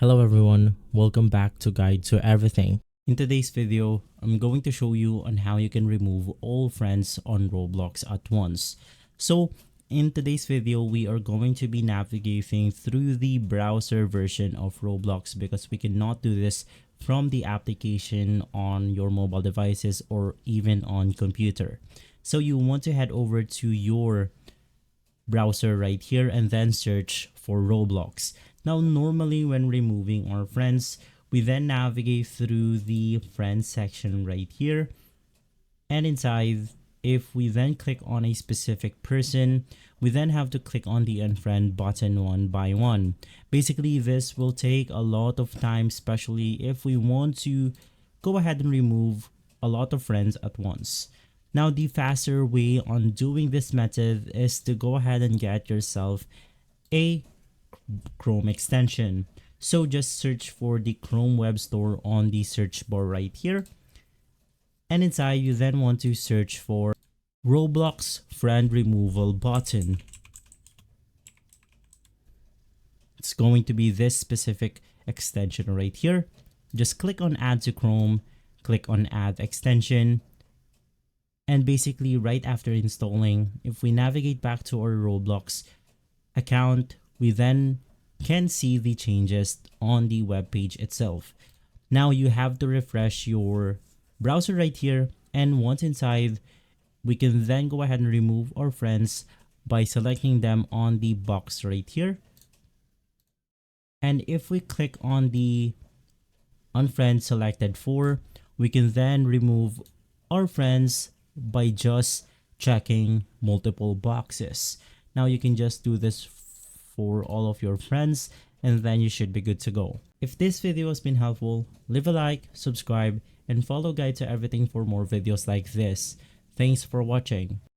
Hello everyone, welcome back to Guide to Everything. In today's video, I'm going to show you on how you can remove all friends on Roblox at once. So in today's video, we are going to be navigating through the browser version of Roblox because we cannot do this from the application on your mobile devices or even on computer. So you want to head over to your browser right here and then search for Roblox. Now normally when removing our friends, we then navigate through the friends section right here, and inside, if we then click on a specific person, we then have to click on the unfriend button one by one. Basically, this will take a lot of time, especially if we want to go ahead and remove a lot of friends at once. Now, the faster way on doing this method is to go ahead and get yourself a Chrome extension. So just search for the Chrome Web Store on the search bar right here. And inside, you then want to search for Roblox friend removal button. It's going to be this specific extension right here. Just click on add to Chrome, click on add extension. And basically right after installing, if we navigate back to our Roblox account, we then can see the changes on the web page itself. Now you have to refresh your browser right here, and once inside, we can then go ahead and remove our friends by selecting them on the box right here. And if we click on the unfriend selected for, we can then remove our friends by just checking multiple boxes. Now you can just do this for all of your friends and then you should be good to go. If this video has been helpful, leave a like, subscribe, and follow Guide to Everything for more videos like this. Thanks for watching.